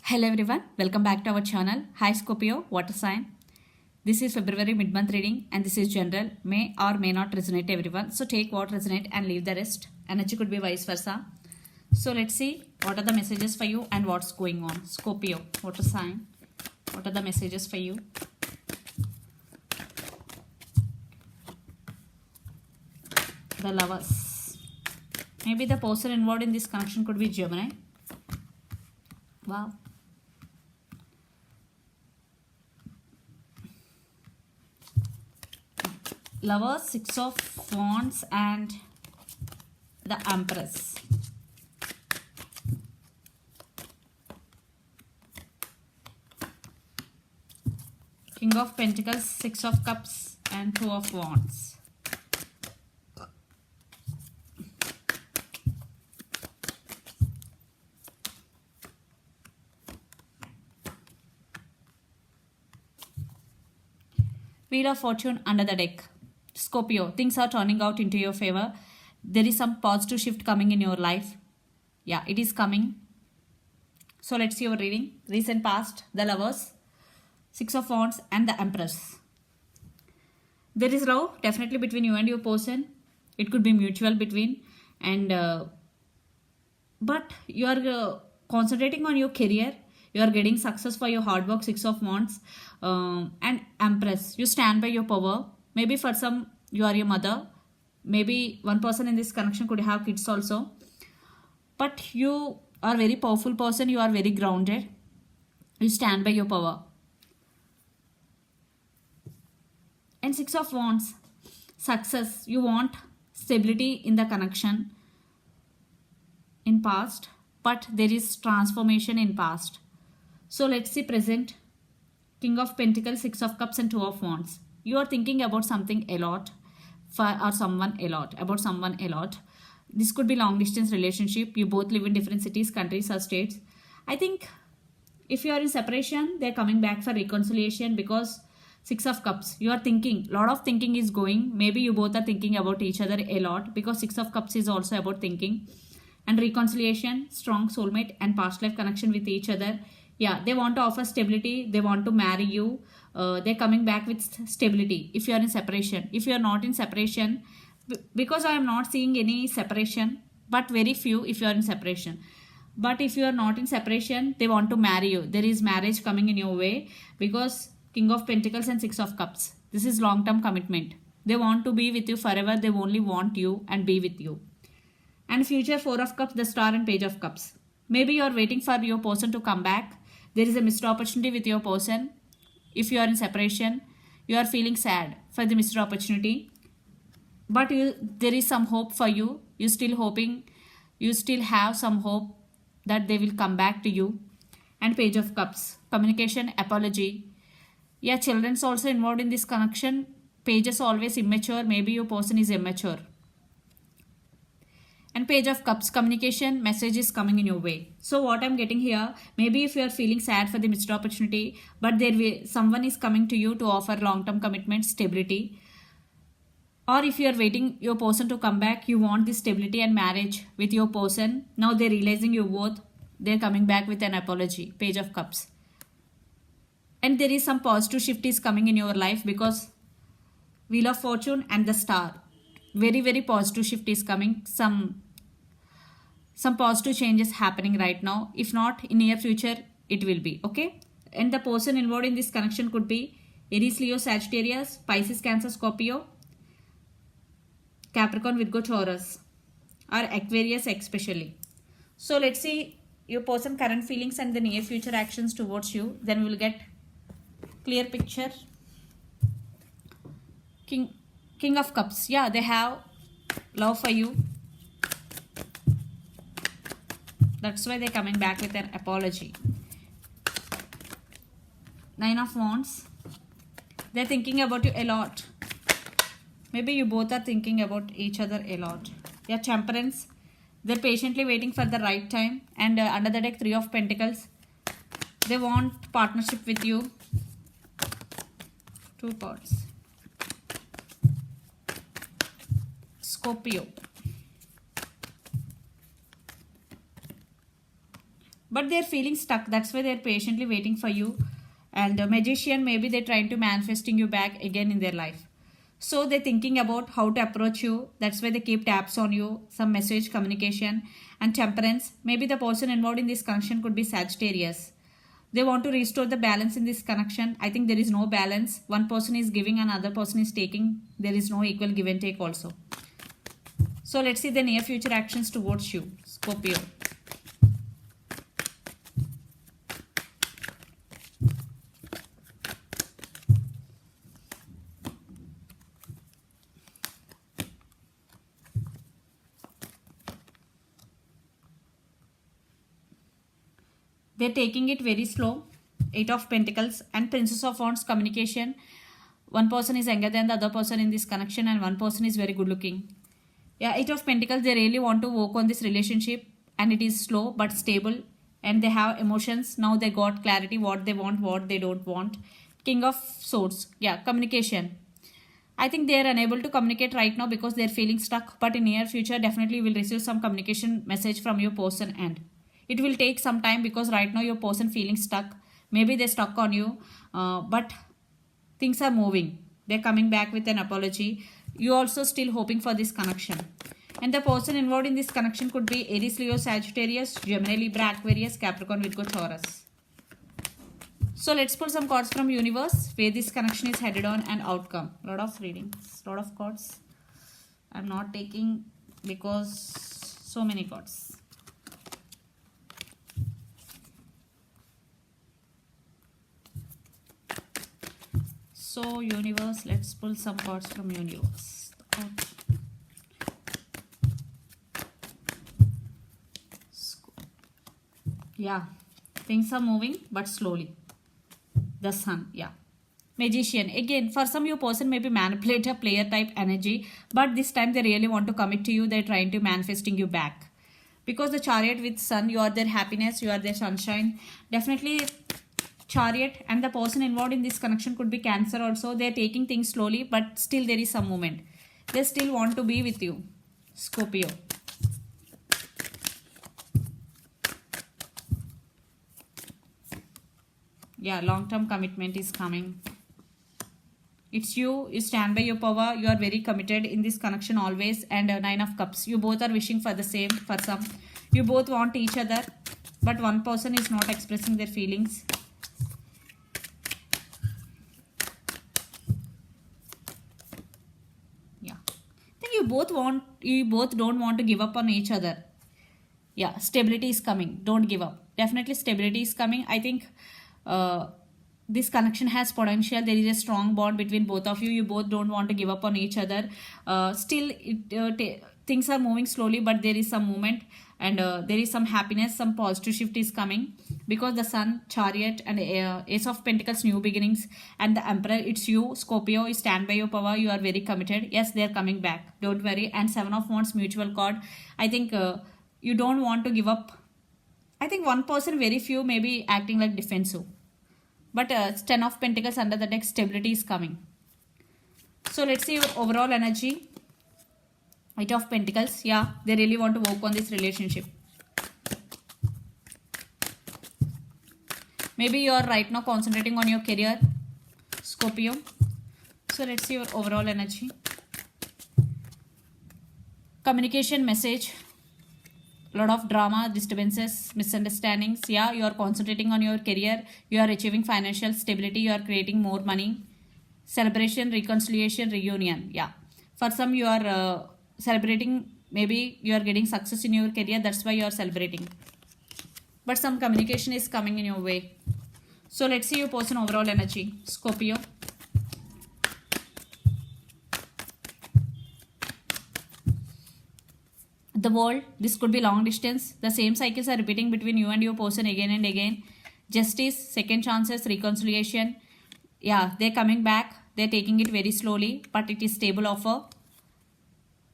Hello everyone, welcome back to our channel. Hi Scorpio, water sign. This is February mid-month reading and this is general. May or may not resonate everyone. So take what resonate and leave the rest. Energy could be vice versa. So let's see what are the messages for you and what's going on. Scorpio, water sign. What are the messages for you? The Lovers. Maybe the person involved in this connection could be Gemini. Wow. Lovers, Six of Wands and the Empress. King of Pentacles, Six of Cups and Two of Wands. Wheel of Fortune under the deck. Scorpio, things are turning out into your favor. There is some positive shift coming in your life. Yeah, it is coming. So let's see your reading. Recent past, the Lovers, Six of Wands and the Empress. There is love definitely between you and your person. It could be mutual between but you are concentrating on your career. You are getting success for your hard work. Six of Wands and Empress. You stand by your power. Maybe for some you are your mother. Maybe one person in this connection could have kids also. But you are very powerful person. You are very grounded. You stand by your power. And Six of Wands. Success. You want stability in the connection in past. But there is transformation in past. So let's see present. King of Pentacles, Six of Cups and Two of Wands. You are thinking about something a lot or someone a lot, about someone a lot. This could be long distance relationship. You both live in different cities, countries or states. I think if you are in separation, they're coming back for reconciliation because Six of Cups. You are thinking, lot of thinking is going. Maybe you both are thinking about each other a lot because Six of Cups is also about thinking. And reconciliation, strong soulmate and past life connection with each other. Yeah, they want to offer stability. They want to marry you. They're coming back with stability if you are in separation. If you are not in separation, because I am not seeing any separation, but very few if you are in separation. But if you are not in separation, they want to marry you. There is marriage coming in your way because King of Pentacles and Six of Cups. This is long-term commitment. They want to be with you forever. They only want you and be with you. And future, Four of Cups, the Star and Page of Cups. Maybe you are waiting for your person to come back. There is a missed opportunity with your person. If you are in separation, you are feeling sad for the missed opportunity. But there is some hope for you. You still hoping. You still have some hope that they will come back to you. And Page of Cups. Communication, apology. Yeah, children's also involved in this connection. Page is always immature. Maybe your person is immature. And Page of Cups, communication, message is coming in your way. So what I'm getting here, maybe if you are feeling sad for the missed opportunity, but someone is coming to you to offer long-term commitment, stability. Or if you are waiting your person to come back, you want this stability and marriage with your person. Now they're realizing you both. They're coming back with an apology. Page of Cups. And there is some positive shift is coming in your life because Wheel of Fortune and the Star. Very, very positive shift is coming. Some positive changes happening right now. If not, in near future, it will be. Okay. And the person involved in this connection could be Aries, Leo, Sagittarius, Pisces, Cancer, Scorpio, Capricorn, Virgo, Taurus, or Aquarius especially. So let's see your person current feelings and the near future actions towards you. Then we will get clear picture. King of Cups. Yeah, they have love for you. That's why they're coming back with an apology. Nine of Wands. They're thinking about you a lot. Maybe you both are thinking about each other a lot. Yeah, Temperance. They're patiently waiting for the right time. And under the deck, Three of Pentacles. They want partnership with you. Two cards. Scorpio. but they're feeling stuck. That's why they're patiently waiting for you. And magician, maybe they're trying to manifesting you back again in their life. So they're thinking about how to approach you. That's why they keep tabs on you, some message communication. And temperance, maybe the person involved in this connection could be Sagittarius. They want to restore the balance in this connection. I think there is no balance. One person is giving and other person is taking. There is no equal give and take also. So let's see the near future actions towards you, Scorpio. They're taking it very slow. Eight of Pentacles and Princess of Wands communication. One person is younger than the other person in this connection and one person is very good looking. Yeah, Eight of Pentacles, they really want to work on this relationship and it is slow but stable and they have emotions. Now they got clarity what they want, what they don't want. King of Swords, yeah, communication. I think they are unable to communicate right now because they are feeling stuck, but in near future definitely will receive some communication message from your person and it will take some time because right now your person feeling stuck. Maybe they're stuck on you, but things are moving. They're coming back with an apology. You also still hoping for this connection. And the person involved in this connection could be Aries, Leo, Sagittarius, Gemini, Libra, Aquarius, Capricorn, Virgo, Taurus. So let's pull some cards from universe where this connection is headed on and outcome. Lot of readings, lot of cards. I'm not taking because so many cards. So universe, let's pull some cards from universe. Yeah, things are moving but slowly. The Sun, yeah. Magician, again, for some your person may be manipulator, player type energy, but this time they really want to commit to you. They're trying to manifesting you back. Because the Chariot with Sun, you are their happiness, you are their sunshine. Definitely Chariot and the person involved in this connection could be Cancer also. They're taking things slowly, but still there is some movement. They still want to be with you, Scorpio. Yeah, long-term commitment is coming. It's you stand by your power, you are very committed in this connection always. And Nine of Cups, you both are wishing for the same. For some, you both want each other, but one person is not expressing their feelings. Yeah, I think you both don't want to give up on each other. Yeah, stability is coming, don't give up. Definitely stability is coming. I think this connection has potential. There is a strong bond between both of you. You both don't want to give up on each other. Still things are moving slowly, but there is some movement and there is some happiness. Some positive shift is coming because the Sun, Chariot and Ace of Pentacles, new beginnings, and the Emperor, it's you, Scorpio. You stand by your power, you are very committed. Yes, they are coming back, don't worry. And Seven of Wands, mutual card. I think you don't want to give up. I think one person, very few, may be acting like defensive. But Ten of Pentacles under the deck, stability is coming. So let's see your overall energy. Eight of Pentacles, yeah, they really want to work on this relationship. Maybe you are right now concentrating on your career, Scorpio. So let's see your overall energy. Communication message. Lot of drama, disturbances, misunderstandings. Yeah, you are concentrating on your career. You are achieving financial stability. You are creating more money. Celebration, reconciliation, reunion. Yeah. For some, you are celebrating. Maybe you are getting success in your career. That's why you are celebrating. But some communication is coming in your way. So let's see your person overall energy, Scorpio. The World, this could be long distance. The same cycles are repeating between you and your person again and again. Justice, second chances, reconciliation. Yeah, they're coming back. They're taking it very slowly, but it is stable offer.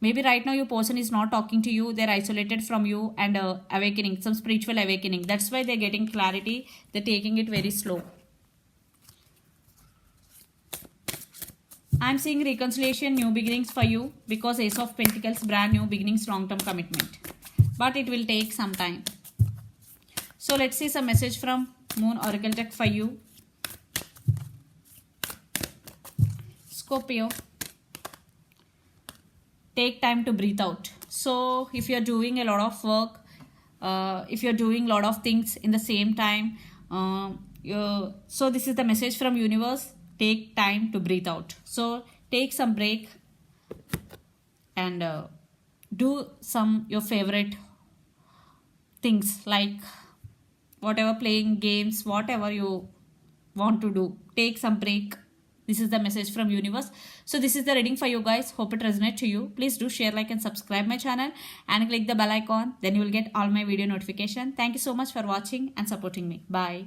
Maybe right now your person is not talking to you. They're isolated from you and awakening, some spiritual awakening. That's why they're getting clarity. They're taking it very slow. I'm seeing reconciliation, new beginnings for you because Ace of Pentacles, brand new beginnings, long-term commitment. But it will take some time. So let's see some message from Moon Oracle deck for you. Scorpio, take time to breathe out. So if you're doing a lot of work, if you're doing a lot of things in the same time, so this is the message from universe. Take time to breathe out. So take some break and do some your favorite things, like whatever, playing games, whatever you want to do. Take some break. This is the message from universe. So this is the reading for you guys. Hope it resonates to you. Please do share, like and subscribe my channel and click the bell icon. Then you will get all my video notification. Thank you so much for watching and supporting me. Bye.